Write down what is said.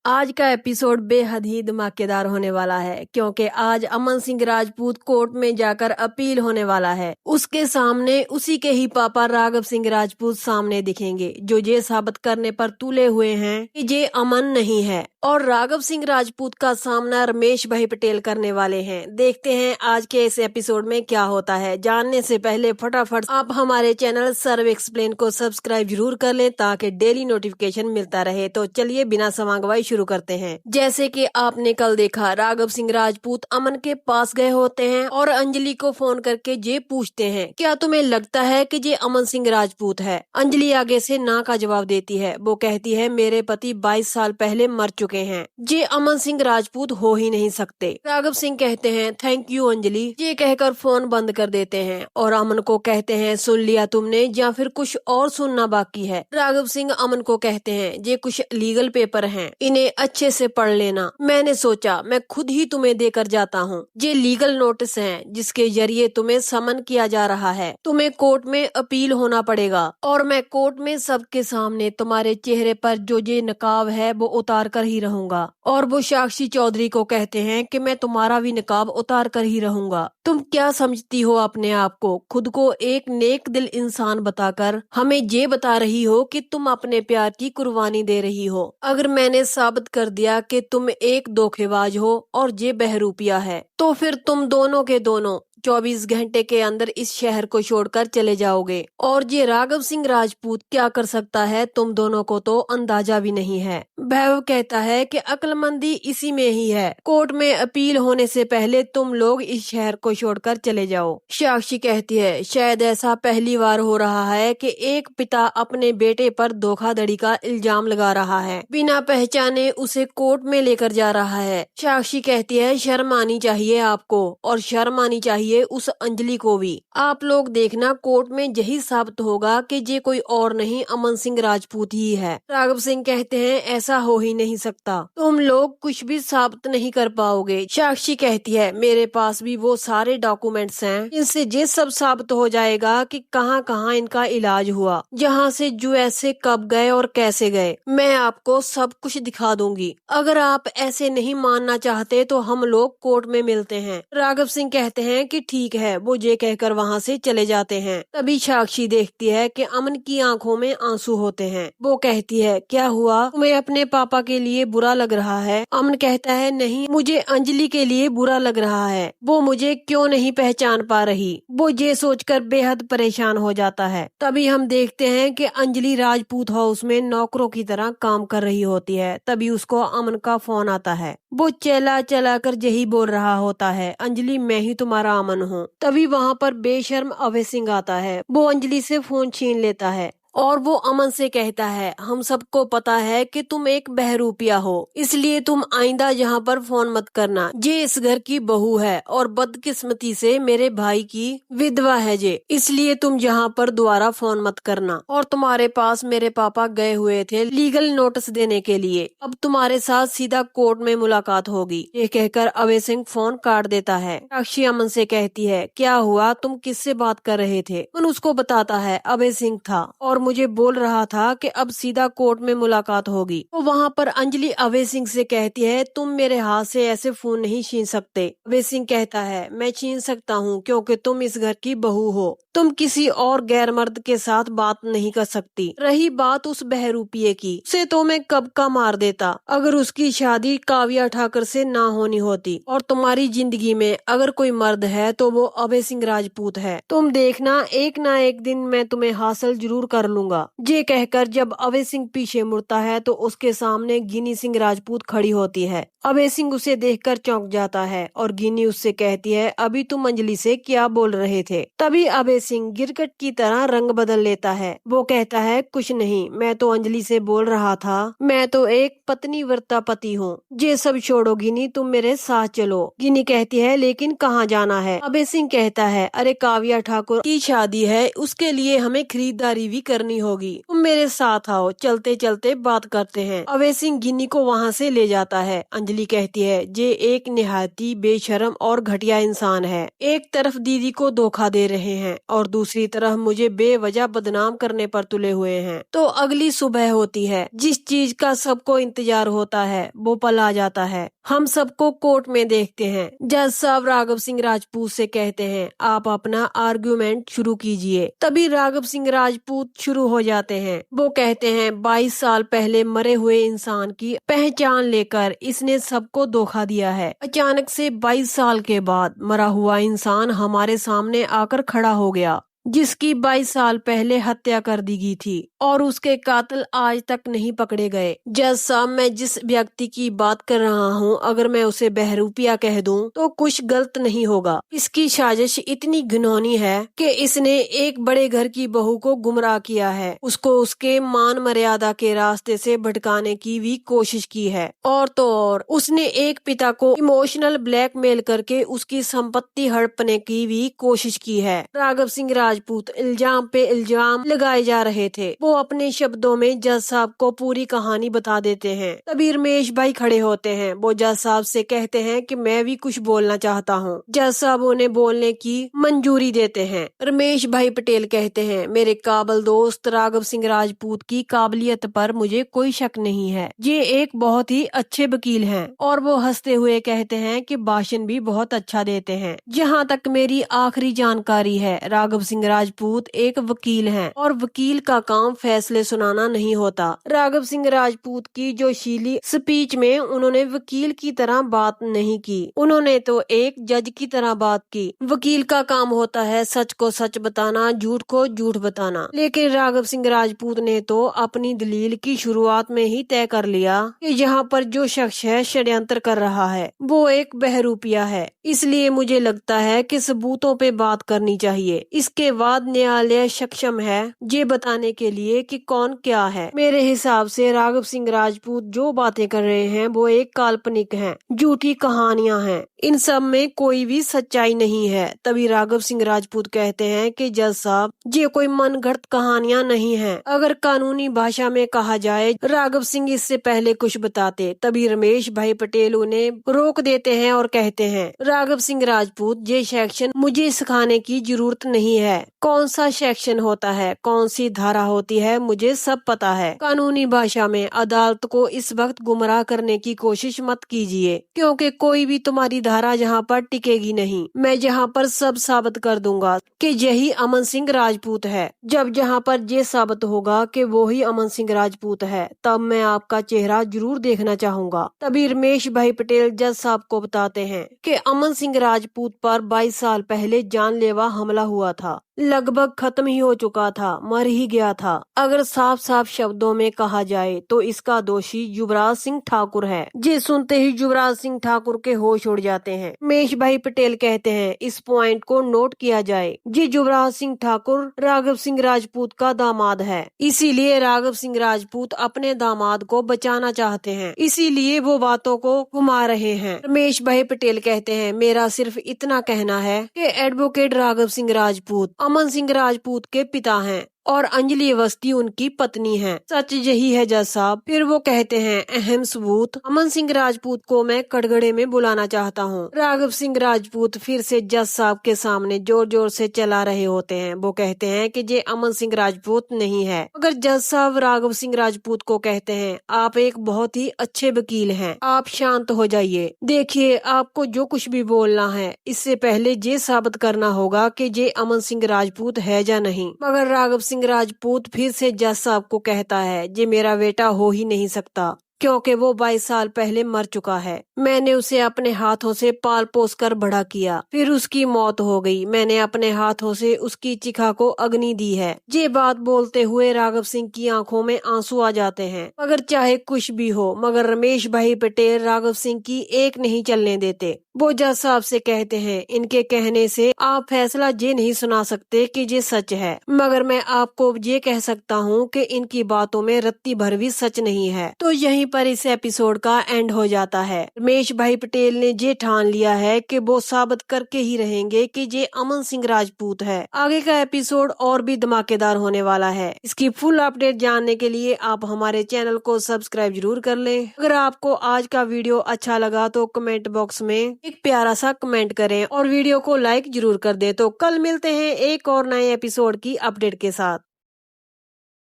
आज का एपिसोड बेहद ही धमाकेदार होने वाला है क्योंकि आज अमन सिंह राजपूत कोर्ट में जाकर अपील होने वाला है। उसके सामने उसी के ही पापा राघव सिंह राजपूत सामने दिखेंगे जो ये साबित करने पर तुले हुए हैं कि ये अमन नहीं है और राघव सिंह राजपूत का सामना रमेश भाई पटेल करने वाले हैं। देखते हैं आज के इस एपिसोड में क्या होता है। जानने से पहले फटाफट आप हमारे चैनल सर्व एक्सप्लेन को सब्सक्राइब जरूर कर लें ताकि डेली नोटिफिकेशन मिलता रहे। तो चलिए बिना समय गवाए शुरू करते हैं। जैसे कि आपने कल देखा, राघव सिंह राजपूत अमन के पास गए होते हैं और अंजलि को फोन करके ये पूछते हैं, क्या तुम्हें लगता है कि ये अमन सिंह राजपूत है? अंजलि आगे से ना का जवाब देती है। वो कहती है, मेरे पति 22 साल पहले मर चुके हैं, ये अमन सिंह राजपूत हो ही नहीं सकते। राघव सिंह कहते हैं, थैंक यू अंजलि, ये कहकर फोन बंद कर देते हैं और अमन को कहते हैं, सुन लिया तुमने या फिर कुछ और सुनना बाकी है? राघव सिंह अमन को कहते हैं, ये कुछ लीगल पेपर हैं, इन्हें अच्छे से पढ़ लेना। मैंने सोचा मैं खुद ही तुम्हें देकर जाता हूँ। ये लीगल नोटिस हैं जिसके जरिए तुम्हें समन किया जा रहा है। तुम्हें कोर्ट में अपील होना पड़ेगा और मैं कोर्ट में सबके सामने तुम्हारे चेहरे पर जो ये नकाब है वो उतार कर ही रहूंगा। और वो साक्षी चौधरी को कहते हैं कि मैं तुम्हारा भी नकाब उतार कर ही रहूंगा। तुम क्या समझती हो अपने आप को? खुद को एक नेक दिल इंसान बताकर हमें ये बता रही हो कि तुम अपने प्यार की कुर्बानी दे रही हो। अगर मैंने साबित कर दिया कि तुम एक धोखेबाज हो और ये बहरूपिया है तो फिर तुम दोनों के दोनों 24 घंटे के अंदर इस शहर को छोड़कर चले जाओगे। और ये राघव सिंह राजपूत क्या कर सकता है तुम दोनों को तो अंदाजा भी नहीं है। वैभव कहता है कि अक्लमंदी इसी में ही है। कोर्ट में अपील होने से पहले तुम लोग इस शहर को छोड़कर चले जाओ। साक्षी कहती है, शायद ऐसा पहली बार हो रहा है कि एक पिता अपने बेटे पर धोखाधड़ी का इल्जाम लगा रहा है, बिना पहचाने उसे कोर्ट में लेकर जा रहा है। साक्षी कहती है, शर्म आनी चाहिए आपको और शर्म आनी चाहिए उस अंजलि को भी। आप लोग देखना, कोर्ट में यही साबित होगा कि ये कोई और नहीं अमन सिंह राजपूत ही है। राघव सिंह कहते हैं, ऐसा हो ही नहीं सकता, तुम लोग कुछ भी साबित नहीं कर पाओगे। साक्षी कहती है, मेरे पास भी वो सारे डॉक्यूमेंट्स हैं जिनसे ये सब साबित हो जाएगा कि कहाँ कहाँ इनका इलाज हुआ, जहाँ से यूएस से कब गए और कैसे गए। मैं आपको सब कुछ दिखा दूंगी। अगर आप ऐसे नहीं मानना चाहते तो हम लोग कोर्ट में मिलते हैं। राघव सिंह कहते हैं कि ठीक है। वो ये कहकर वहाँ से चले जाते हैं। तभी साक्षी देखती है कि अमन की आंखों में आंसू होते हैं। वो कहती है, क्या हुआ, तुम्हें अपने पापा के लिए बुरा लग रहा है? अमन कहता है, नहीं, मुझे अंजलि के लिए बुरा लग रहा है। वो मुझे क्यों नहीं पहचान पा रही। वो ये सोचकर बेहद परेशान हो जाता है। तभी हम देखते हैं कि अंजलि राजपूत हाउस में नौकरों की तरह काम कर रही होती है। तभी उसको अमन का फोन आता है। वो चला चला कर यही बोल रहा होता है, अंजलि मैं ही तुम्हारा अमन हूँ। तभी वहाँ पर बेशर्म अभय सिंह आता है। वो अंजलि से फोन छीन लेता है और वो अमन से कहता है, हम सबको पता है कि तुम एक बहरूपिया हो, इसलिए तुम आइंदा यहाँ पर फोन मत करना। ये इस घर की बहू है और बदकिस्मती से मेरे भाई की विधवा है ये, इसलिए तुम यहाँ पर दोबारा फोन मत करना। और तुम्हारे पास मेरे पापा गए हुए थे लीगल नोटिस देने के लिए। अब तुम्हारे साथ सीधा कोर्ट में मुलाकात होगी। ये कहकर अभय सिंह फोन काट देता है। साक्षी अमन से कहती है, क्या हुआ, तुम किससे बात कर रहे थे? अमन उसको बताता है, अभय सिंह था और मुझे बोल रहा था कि अब सीधा कोर्ट में मुलाकात होगी। तो वहाँ पर अंजलि अभय सिंह से कहती है, तुम मेरे हाथ से ऐसे फोन नहीं छीन सकते। अभय सिंह कहता है, मैं छीन सकता हूँ क्योंकि तुम इस घर की बहू हो। तुम किसी और गैर मर्द के साथ बात नहीं कर सकती। रही बात उस बहरूपिये की, उसे तो मैं कब का मार देता अगर उसकी शादी काव्या ठाकर से ना होनी होती। और तुम्हारी जिंदगी में अगर कोई मर्द है तो वो अभय सिंह राजपूत है। तुम देखना, एक ना एक दिन मैं तुम्हें हासिल जरूर कर लूंगा। ये कहकर जब अभय सिंह पीछे मुड़ता है तो उसके सामने गिनी सिंह राजपूत खड़ी होती है। अभय सिंह उसे देखकर चौंक जाता है और गिनी उससे कहती है, अभी तुम अंजलि से क्या बोल रहे थे? तभी अभय सिंह गिरगिट की तरह रंग बदल लेता है। वो कहता है, कुछ नहीं, मैं तो अंजलि से बोल रहा था, मैं तो एक पत्नी व्रता पति हूँ। ये सब छोड़ो गिनी, तुम मेरे साथ चलो। गिनी कहती है, लेकिन कहाँ जाना है? अभय सिंह कहता है, अरे काव्या ठाकुर की शादी है, उसके लिए हमें खरीदारी भी करनी करनी होगी, तुम मेरे साथ आओ, चलते चलते बात करते हैं। अभय सिंह गिन्नी को वहाँ से ले जाता है। अंजलि कहती है ये एक निहायती बेशरम और घटिया इंसान है। एक तरफ दीदी को धोखा दे रहे हैं और दूसरी तरफ मुझे बेवजह बदनाम करने पर तुले हुए हैं। तो अगली सुबह होती है। जिस चीज का सबको इंतजार होता है वो पल आ जाता है। हम सबको कोर्ट में देखते हैं। जज साहब राघव सिंह राजपूत से कहते हैं आप अपना आर्गुमेंट शुरू कीजिए। तभी राघव सिंह राजपूत शुरू हो जाते हैं। वो कहते हैं 22 साल पहले मरे हुए इंसान की पहचान लेकर इसने सबको धोखा दिया है। अचानक से 22 साल के बाद मरा हुआ इंसान हमारे सामने आकर खड़ा हो गया, जिसकी 22 साल पहले हत्या कर दी गई थी और उसके कातिल आज तक नहीं पकड़े गए। जज साहब, मैं जिस व्यक्ति की बात कर रहा हूँ, अगर मैं उसे बहरूपिया कह दूं तो कुछ गलत नहीं होगा। इसकी साजिश इतनी घिनौनी है कि इसने एक बड़े घर की बहू को गुमराह किया है, उसको उसके मान मर्यादा के रास्ते से भटकाने की भी कोशिश की है, और तो और उसने एक पिता को इमोशनल ब्लैकमेल करके उसकी संपत्ति हड़पने की भी कोशिश की है। राघव सिंह राजपूत इल्जाम पे इल्जाम लगाए जा रहे थे। वो अपने शब्दों में जज साहब को पूरी कहानी बता देते हैं। तभी रमेश भाई खड़े होते हैं। वो जज साहब से कहते हैं कि मैं भी कुछ बोलना चाहता हूँ। जज साहब उन्हें बोलने की मंजूरी देते हैं। रमेश भाई पटेल कहते हैं मेरे काबिल दोस्त राघव सिंह राजपूत की काबिलियत पर मुझे कोई शक नहीं है। ये एक बहुत ही अच्छे वकील हैं। और वो हंसते हुए कहते हैं कि भाषण भी बहुत अच्छा देते हैं। जहाँ तक मेरी आखिरी जानकारी है, राघव सिंह राजपूत एक वकील हैं और वकील का काम फैसले सुनाना नहीं होता। राघव सिंह राजपूत की जोशीली स्पीच में उन्होंने वकील की तरह बात नहीं की, उन्होंने तो एक जज की तरह बात की। वकील का काम होता है सच को सच बताना, झूठ को झूठ बताना। लेकिन राघव सिंह राजपूत ने तो अपनी दलील की शुरुआत में ही तय कर लिया कि यहाँ पर जो शख्स है षड्यंत्र कर रहा है वो एक बहरूपिया है। इसलिए मुझे लगता है कि सबूतों पे बात करनी चाहिए। इसके बाद न्यायालय सक्षम है ये बताने के लिए कि कौन क्या है। मेरे हिसाब से राघव सिंह राजपूत जो बातें कर रहे हैं वो एक काल्पनिक हैं, झूठी कहानियां हैं। इन सब में कोई भी सच्चाई नहीं है। तभी राघव सिंह राजपूत कहते हैं कि जज साहब ये कोई मनगढ़ंत कहानियां नहीं हैं। अगर कानूनी भाषा में कहा जाए राघव सिंह इससे पहले कुछ बताते। तभी रमेश भाई पटेल उन्हें रोक देते हैं और कहते हैं राघव सिंह राजपूत ये सेक्शन मुझे सिखाने की जरूरत नहीं है। कौन सा सेक्शन होता है, कौन सी धारा होती है, मुझे सब पता है। कानूनी भाषा में अदालत को इस वक्त गुमराह करने की कोशिश मत कीजिए, क्योंकि कोई भी तुम्हारी धारा यहाँ पर टिकेगी नहीं। मैं यहाँ पर सब साबित कर दूंगा कि यही अमन सिंह राजपूत है। जब जहाँ पर ये साबित होगा कि वो ही अमन सिंह राजपूत है, तब मैं आपका चेहरा जरूर देखना चाहूंगा। तभी रमेश भाई पटेल जज साहब को बताते हैं कि अमन सिंह राजपूत पर 22 साल पहले जानलेवा हमला हुआ था, लगभग खत्म ही हो चुका था, मर ही गया था। अगर साफ साफ शब्दों में कहा जाए तो इसका दोषी युवराज सिंह ठाकुर है। ये सुनते ही युवराज सिंह ठाकुर के होश उड़ जाते हैं। रमेश भाई पटेल कहते हैं इस पॉइंट को नोट किया जाए, ये युवराज सिंह ठाकुर राघव सिंह राजपूत का दामाद है। इसीलिए राघव सिंह राजपूत अपने दामाद को बचाना चाहते हैं, इसीलिए वो बातों को घुमा रहे हैं। रमेश भाई पटेल कहते हैं मेरा सिर्फ इतना कहना है कि एडवोकेट राघव सिंह राजपूत अमन सिंह राजपूत के पिता हैं और अंजलि अवस्थी उनकी पत्नी है। सच यही है जज साहब। फिर वो कहते हैं अहम सबूत अमन सिंह राजपूत को मैं कटघरे में बुलाना चाहता हूँ। राघव सिंह राजपूत फिर से जज साहब के सामने जोर जोर से चला रहे होते हैं। वो कहते हैं कि ये अमन सिंह राजपूत नहीं है। अगर जज साहब राघव सिंह राजपूत को कहते हैं आप एक बहुत ही अच्छे वकील हैं, आप शांत हो जाइए। देखिए आपको जो कुछ भी बोलना है इससे पहले ये साबित करना होगा कि ये अमन सिंह राजपूत है या नहीं। मगर राघव सिंह राजपूत फिर से जज साहब को कहता है ये मेरा बेटा हो ही नहीं सकता, क्योंकि वो 22 साल पहले मर चुका है। मैंने उसे अपने हाथों से पाल पोस कर बड़ा किया, फिर उसकी मौत हो गई। मैंने अपने हाथों से उसकी चिखा को अग्नि दी है। ये बात बोलते हुए राघव सिंह की आंखों में आंसू आ जाते हैं। मगर चाहे कुछ भी हो, मगर रमेश भाई पटेल राघव सिंह की एक नहीं चलने देते। वो जज साहब से कहते हैं, इनके कहने से आप फैसला ये नहीं सुना सकते कि ये सच है, मगर मैं आपको ये कह सकता हूँ कि इनकी बातों में रत्ती भर भी सच नहीं है। तो यहीं पर इस एपिसोड का एंड हो जाता है। रमेश भाई पटेल ने ये ठान लिया है कि वो साबित करके ही रहेंगे कि ये अमन सिंह राजपूत है। आगे का एपिसोड और भी धमाकेदार होने वाला है। इसकी फुल अपडेट जानने के लिए आप हमारे चैनल को सब्सक्राइब जरूर कर लें। अगर आपको आज का वीडियो अच्छा लगा तो कमेंट बॉक्स में एक प्यारा सा कमेंट करें और वीडियो को लाइक जरूर कर दें। तो कल मिलते हैं एक और नए एपिसोड की अपडेट के साथ।